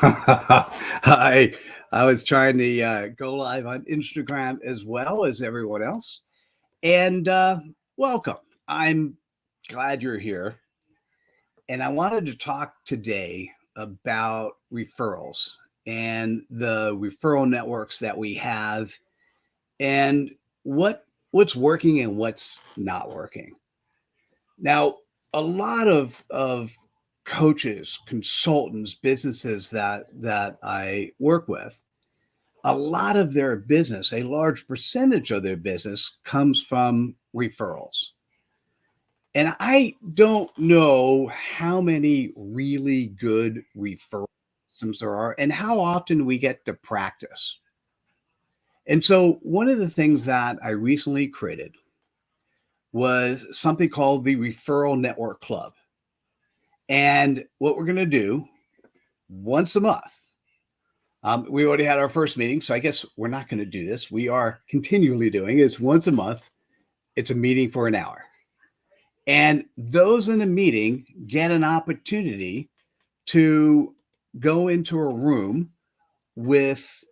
I was trying to go live on Instagram as well as everyone else. And welcome. I'm glad you're here. And I wanted to talk today about referrals and the referral networks that we have and what's working and what's not working. Now, a lot of coaches, consultants, businesses that I work with, a lot of their business, a large percentage of their business comes from referrals. And I don't know how many really good referral systems there are and how often we get to practice. And so one of the things that I recently created was something called the Referral Network Club. And what we're going to do once a month, we already had our first meeting, so I guess we're not going to do this. We are continually doing it. It's once a month. It's a meeting for an hour. And those in the meeting get an opportunity to go into a room with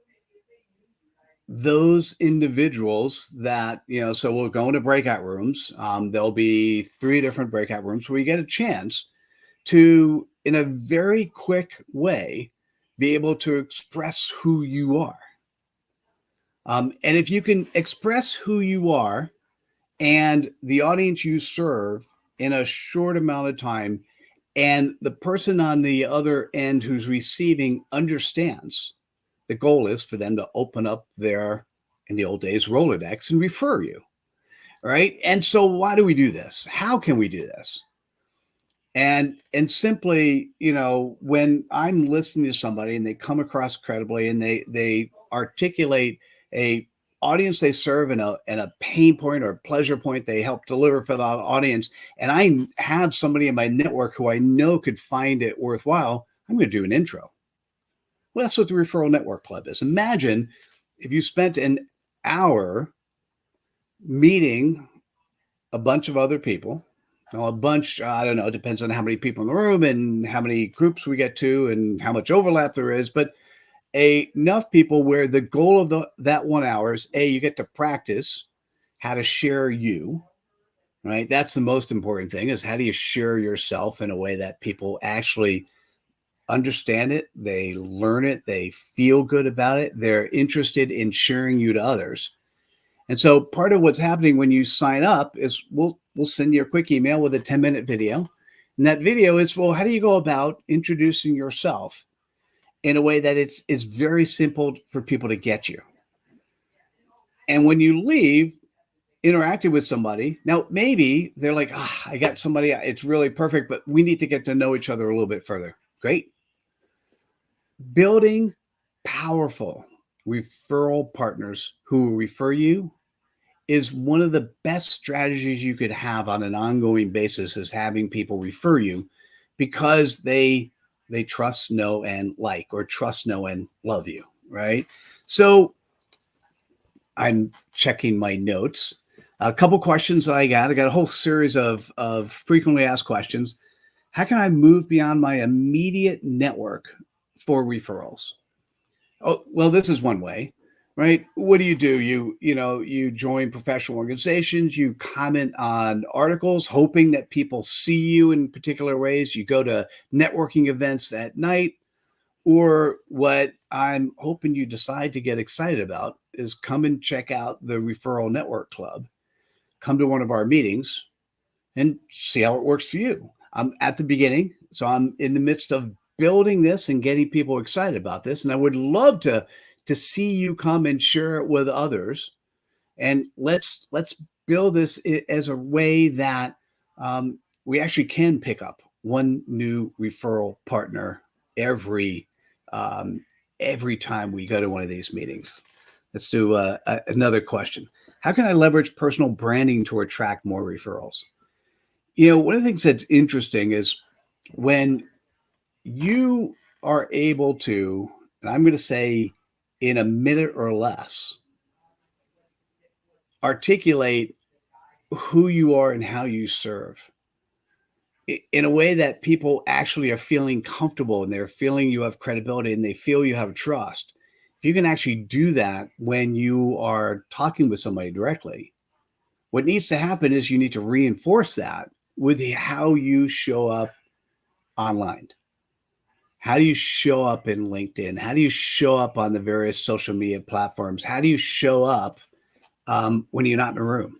those individuals so we'll go into breakout rooms. There'll be 3 different breakout rooms where you get a chance to, in a very quick way, be able to express who you are. And if you can express who you are and the audience you serve in a short amount of time, and the person on the other end who's receiving understands, the goal is for them to open up their, in the old days, Rolodex and refer you, right? And so why do we do this? How can we do this? And simply, when I'm listening to somebody and they come across credibly and they articulate a audience they serve and a pain point or a pleasure point they help deliver for the audience, and I have somebody in my network who I know could find it worthwhile, I'm going to do an intro. Well, that's what the Referral Network Club is. Imagine if you spent an hour meeting a bunch of other people. Well, a bunch, I don't know, it depends on how many people in the room and how many groups we get to and how much overlap there is, but enough people where the goal of that 1 hour is, you get to practice how to share you, right? That's the most important thing, is how do you share yourself in a way that people actually understand it, they learn it, they feel good about it, they're interested in sharing you to others. And so part of what's happening when you sign up is we'll send you a quick email with a 10-minute video. And that video is, well, how do you go about introducing yourself in a way that it's very simple for people to get you? And when you leave interacting with somebody, now maybe they're like, I got somebody, it's really perfect, but we need to get to know each other a little bit further. Great. Building powerful referral partners who will refer you is one of the best strategies you could have on an ongoing basis, is having people refer you because they trust, know, and like, or trust, know, and love you, right? So I'm checking my notes. A couple questions that I got a whole series of frequently asked questions. How can I move beyond my immediate network for referrals? Oh, well, this is one way, right? What do? You join professional organizations, you comment on articles, hoping that people see you in particular ways. You go to networking events at night, or what I'm hoping you decide to get excited about is come and check out the Referral Network Club. Come to one of our meetings and see how it works for you. I'm at the beginning, so I'm in the midst of building this and getting people excited about this. And I would love to see you come and share it with others. And let's build this as a way that we actually can pick up one new referral partner every time we go to one of these meetings. Let's do another question. How can I leverage personal branding to attract more referrals? One of the things that's interesting is when you are able to, and I'm going to say in a minute or less, articulate who you are and how you serve. in a way that people actually are feeling comfortable and they're feeling you have credibility and they feel you have trust. If you can actually do that when you are talking with somebody directly, what needs to happen is you need to reinforce that with how you show up online. How do you show up in LinkedIn? How do you show up on the various social media platforms? How do you show up when you're not in a room?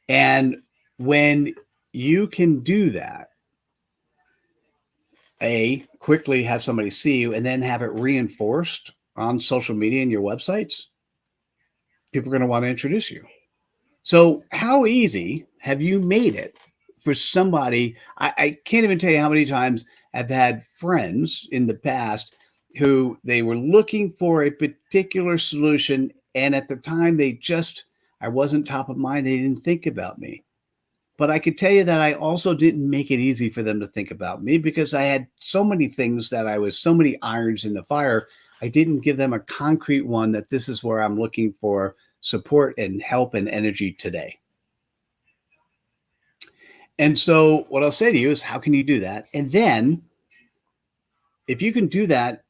And when you can do that, quickly have somebody see you and then have it reinforced on social media and your websites, people are going to want to introduce you. So, how easy have you made it for somebody? I can't even tell you how many times I've had friends in the past who they were looking for a particular solution. And at the time, I wasn't top of mind. They didn't think about me. But I could tell you that I also didn't make it easy for them to think about me because I had so many things so many irons in the fire. I didn't give them a concrete one that this is where I'm looking for support and help and energy today. And so what I'll say to you is, how can you do that? And then if you can do that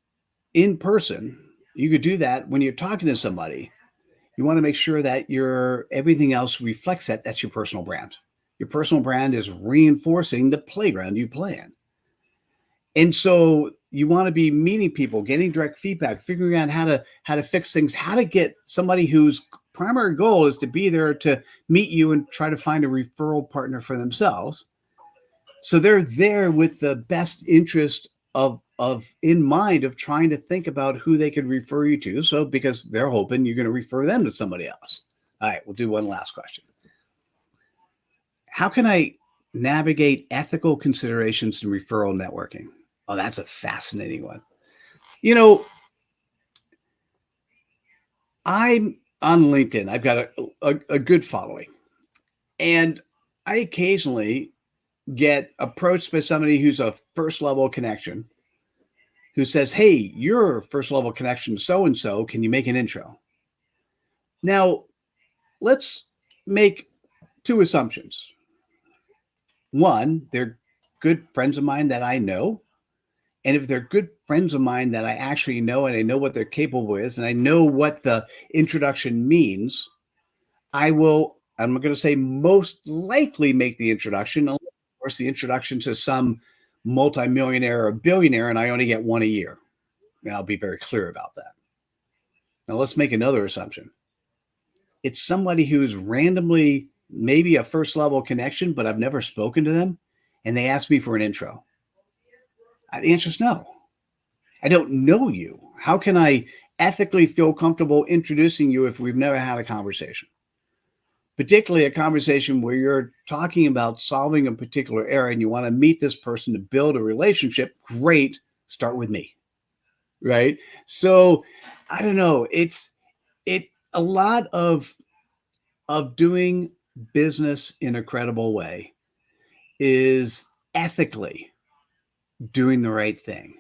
in person, you could do that when you're talking to somebody. You want to make sure that everything else reflects that. That's your personal brand. Your personal brand is reinforcing the playground you play in. And so you want to be meeting people, getting direct feedback, figuring out how to fix things, how to get somebody whose primary goal is to be there to meet you and try to find a referral partner for themselves. So they're there with the best interest of in mind of trying to think about who they could refer you to. So because they're hoping you're going to refer them to somebody else. All right, we'll do one last question. How can I navigate ethical considerations in referral networking? Oh, that's a fascinating one. I'm on LinkedIn. I've got a good following. And I occasionally get approached by somebody who's a first level connection who says, hey, you're first level connection so-and-so. Can you make an intro? Now, let's make two assumptions. One, they're good friends of mine that I know. And if they're good friends of mine that I actually know and I know what they're capable with and I know what the introduction means, I'm going to say most likely make the introduction. Of course, the introduction to some multimillionaire or billionaire, and I only get one a year. And I'll be very clear about that. Now, let's make another assumption. It's somebody who's randomly maybe a first level connection, but I've never spoken to them, and they ask me for an intro. The answer is no. I don't know you. How can I ethically feel comfortable introducing you if we've never had a conversation? Particularly a conversation where you're talking about solving a particular area and you want to meet this person to build a relationship. Great. Start with me. Right. So I don't know. A lot of doing business in a credible way is ethically doing the right thing.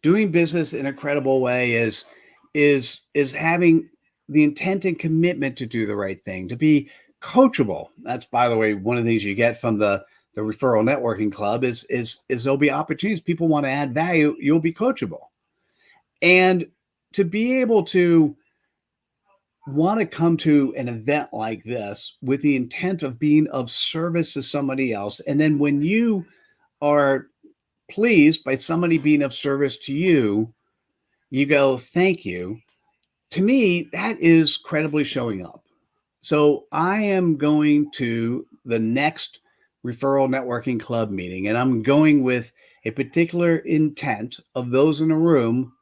Doing business in a credible way is having the intent and commitment to do the right thing, to be coachable. That's, by the way, one of the things you get from the Referral Networking Club is there'll be opportunities. People want to add value. You'll be coachable. And to be able to want to come to an event like this with the intent of being of service to somebody else. And then when you are pleased by somebody being of service to you, you go, thank you. To me, that is credibly showing up. So I am going to the next Referral Networking Club meeting, and I'm going with a particular intent of those in a room.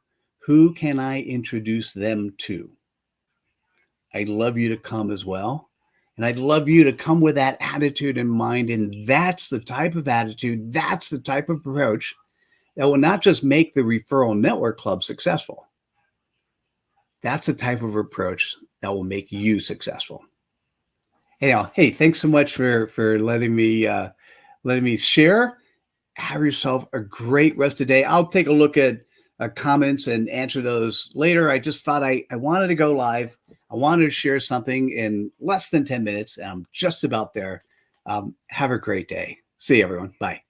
Who can I introduce them to? I'd love you to come as well. And I'd love you to come with that attitude in mind. And that's the type of attitude, that's the type of approach that will not just make the Referral Network Club successful. That's the type of approach that will make you successful. Anyhow, hey, thanks so much for letting me share. Have yourself a great rest of the day. I'll take a look at comments and answer those later. I just thought I wanted to go live. I wanted to share something in less than 10 minutes, and I'm just about there. Have a great day. See you, everyone. Bye.